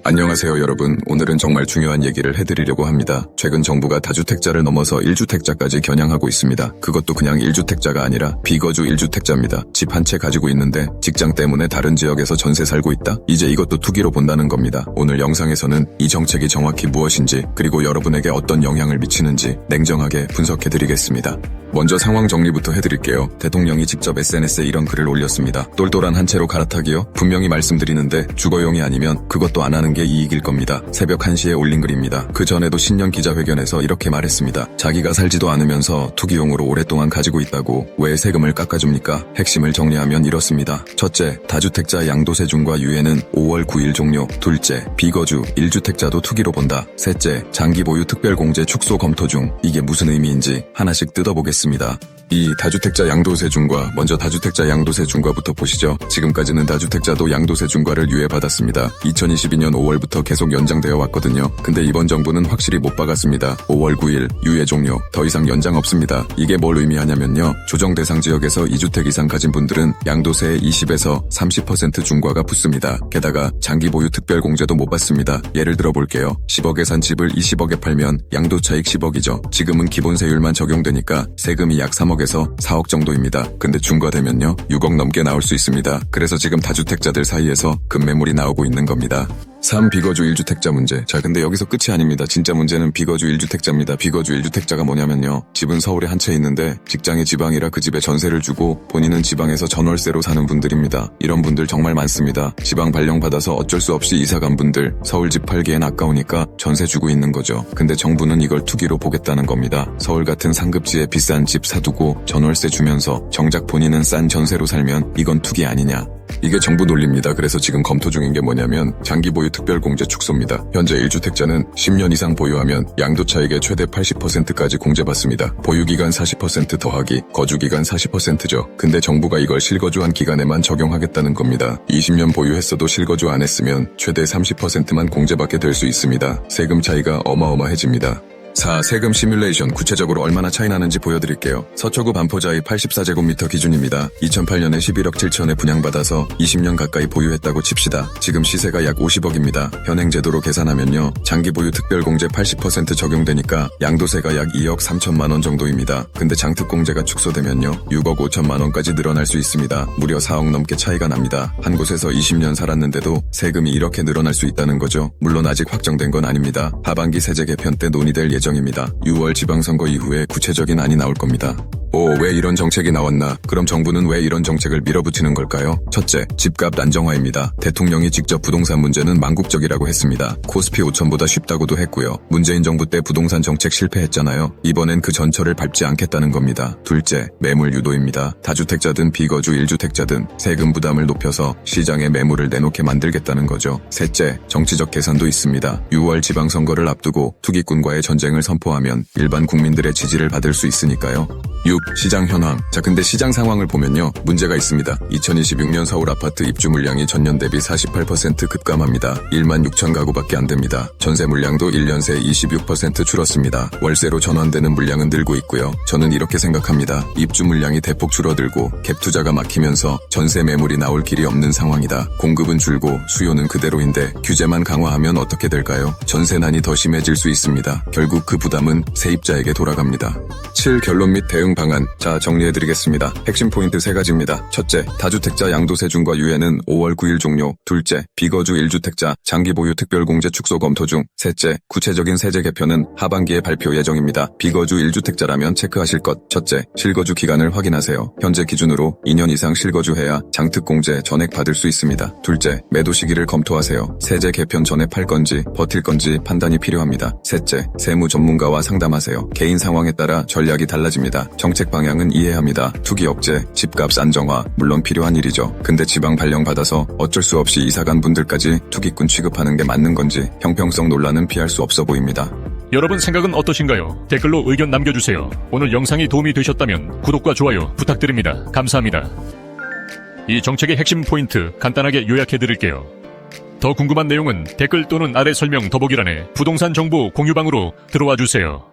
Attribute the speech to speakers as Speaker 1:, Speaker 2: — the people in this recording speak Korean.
Speaker 1: 안녕하세요 여러분. 오늘은 정말 중요한 얘기를 해드리려고 합니다. 최근 정부가 다주택자를 넘어서 1주택자까지 겨냥하고 있습니다. 그것도 그냥 1주택자가 아니라 비거주 1주택자입니다. 집 한 채 가지고 있는데 직장 때문에 다른 지역에서 전세 살고 있다? 이제 이것도 투기로 본다는 겁니다. 오늘 영상에서는 이 정책이 정확히 무엇인지 그리고 여러분에게 어떤 영향을 미치는지 냉정하게 분석해드리겠습니다. 먼저 상황 정리부터 해드릴게요. 대통령이 직접 SNS에 이런 글을 올렸습니다. 똘똘한 한 채로 갈아타기요? 분명히 말씀드리는데 주거용이 아니면 그것도 안 하는 게 이익일 겁니다. 새벽 1시에 올린 글입니다. 그 전에도 신년 기자회견에서 이렇게 말했습니다. 자기가 살지도 않으면서 투기용으로 오랫동안 가지고 있다고 왜 세금을 깎아줍니까? 핵심을 정리하면 이렇습니다. 첫째, 다주택자 양도세중과 유예는 5월 9일 종료. 둘째, 비거주 1주택자도 투기로 본다. 셋째, 장기보유 특별공제 축소 검토 중. 이게 무슨 의미인지 하나씩 뜯어보겠습니다. 이 다주택자 양도세 중과, 먼저 다주택자 양도세 중과부터 보시죠. 지금까지는 다주택자도 양도세 중과를 유예받았습니다. 2022년 5월부터 계속 연장되어 왔거든요. 근데 이번 정부는 확실히 못 박았습니다. 5월 9일 유예 종료. 더 이상 연장 없습니다. 이게 뭘 의미하냐면요. 조정 대상 지역에서 2주택 이상 가진 분들은 양도세의 20에서 30% 중과가 붙습니다. 게다가 장기 보유 특별 공제도 못 받습니다. 예를 들어 볼게요. 10억에 산 집을 20억에 팔면 양도 차익 10억이죠. 지금은 기본세율만 적용되니까 세금이 약 3억에서 4억 정도입니다. 근데 중과되면요 6억 넘게 나올 수 있습니다. 그래서 지금 다주택자들 사이에서 급매물이 나오고 있는 겁니다. 3. 비거주 1주택자 문제. 자, 근데 여기서 끝이 아닙니다. 진짜 문제는 비거주 1주택자입니다. 비거주 1주택자가 뭐냐면요. 집은 서울에 한 채 있는데 직장이 지방이라 그 집에 전세를 주고 본인은 지방에서 전월세로 사는 분들입니다. 이런 분들 정말 많습니다. 지방 발령받아서 어쩔 수 없이 이사간 분들, 서울 집 팔기엔 아까우니까 전세 주고 있는 거죠. 근데 정부는 이걸 투기로 보겠다는 겁니다. 서울 같은 상급지에 비싼 집 사두고 전월세 주면서 정작 본인은 싼 전세로 살면 이건 투기 아니냐. 이게 정부 논리입니다. 그래서 지금 검토 중인 게 뭐냐면 장기보유 특별공제 축소입니다. 현재 1주택자는 10년 이상 보유하면 양도차익의 최대 80%까지 공제받습니다. 보유기간 40% 더하기 거주기간 40%죠. 근데 정부가 이걸 실거주한 기간에만 적용하겠다는 겁니다. 20년 보유했어도 실거주 안 했으면 최대 30%만 공제받게 될 수 있습니다. 세금 차이가 어마어마해집니다. 4. 세금 시뮬레이션. 구체적으로 얼마나 차이 나는지 보여드릴게요. 서초구 반포자이 84제곱미터 기준입니다. 2008년에 11억 7천에 분양받아서 20년 가까이 보유했다고 칩시다. 지금 시세가 약 50억입니다. 현행 제도로 계산하면요. 장기보유 특별공제 80% 적용되니까 양도세가 약 2억 3천만 원 정도입니다. 근데 장특공제가 축소되면요. 6억 5천만 원까지 늘어날 수 있습니다. 무려 4억 넘게 차이가 납니다. 한 곳에서 20년 살았는데도 세금이 이렇게 늘어날 수 있다는 거죠. 물론 아직 확정된 건 아닙니다. 하반기 세제 개편 때 논의될 예정입니다. 6월 지방선거 이후에 구체적인 안이 나올 겁니다. 왜 이런 정책이 나왔나? 그럼 정부는 왜 이런 정책을 밀어붙이는 걸까요? 첫째, 집값 안정화입니다. 대통령이 직접 부동산 문제는 망국적이라고 했습니다. 코스피 5천보다 쉽다고도 했고요. 문재인 정부 때 부동산 정책 실패했잖아요. 이번엔 그 전철을 밟지 않겠다는 겁니다. 둘째, 매물 유도입니다. 다주택자든 비거주 1주택자든 세금 부담을 높여서 시장에 매물을 내놓게 만들겠다는 거죠. 셋째, 정치적 계산도 있습니다. 6월 지방선거를 앞두고 투기꾼과의 전쟁을 선포하면 일반 국민들의 지지를 받을 수 있으니까요. 6. 시장 현황. 자, 근데 시장 상황을 보면요. 문제가 있습니다. 2026년 서울 아파트 입주 물량이 전년 대비 48% 급감합니다. 1만 6천 가구밖에 안 됩니다. 전세 물량도 1년 새 26% 줄었습니다. 월세로 전환되는 물량은 늘고 있고요. 저는 이렇게 생각합니다. 입주 물량이 대폭 줄어들고 갭 투자가 막히면서 전세 매물이 나올 길이 없는 상황이다. 공급은 줄고 수요는 그대로인데 규제만 강화하면 어떻게 될까요? 전세난이 더 심해질 수 있습니다. 결국 그 부담은 세입자에게 돌아갑니다. 7. 결론 및 대응 방안. 자, 정리해드리겠습니다. 핵심 포인트 3가지입니다. 첫째, 다주택자 양도세 중과 유예는 5월 9일 종료. 둘째, 비거주 1주택자 장기보유 특별공제 축소 검토 중. 셋째, 구체적인 세제 개편은 하반기에 발표 예정입니다. 비거주 1주택자라면 체크하실 것. 첫째, 실거주 기간을 확인하세요. 현재 기준으로 2년 이상 실거주해야 장특공제 전액 받을 수 있습니다. 둘째, 매도 시기를 검토하세요. 세제 개편 전에 팔 건지 버틸 건지 판단이 필요합니다. 셋째, 세무 전문가와 상담하세요. 개인 상황에 따라 전략이 달라집니다. 정책 방향은 이해합니다. 투기 억제, 집값 안정화, 물론 필요한 일이죠. 근데 지방 발령 받아서 어쩔 수 없이 이사간 분들까지 투기꾼 취급하는 게 맞는 건지 형평성 논란은 피할 수 없어 보입니다.
Speaker 2: 여러분 생각은 어떠신가요? 댓글로 의견 남겨주세요. 오늘 영상이 도움이 되셨다면 구독과 좋아요 부탁드립니다. 감사합니다. 이 정책의 핵심 포인트 간단하게 요약해드릴게요. 더 궁금한 내용은 댓글 또는 아래 설명 더보기란에 부동산 정보 공유방으로 들어와 주세요.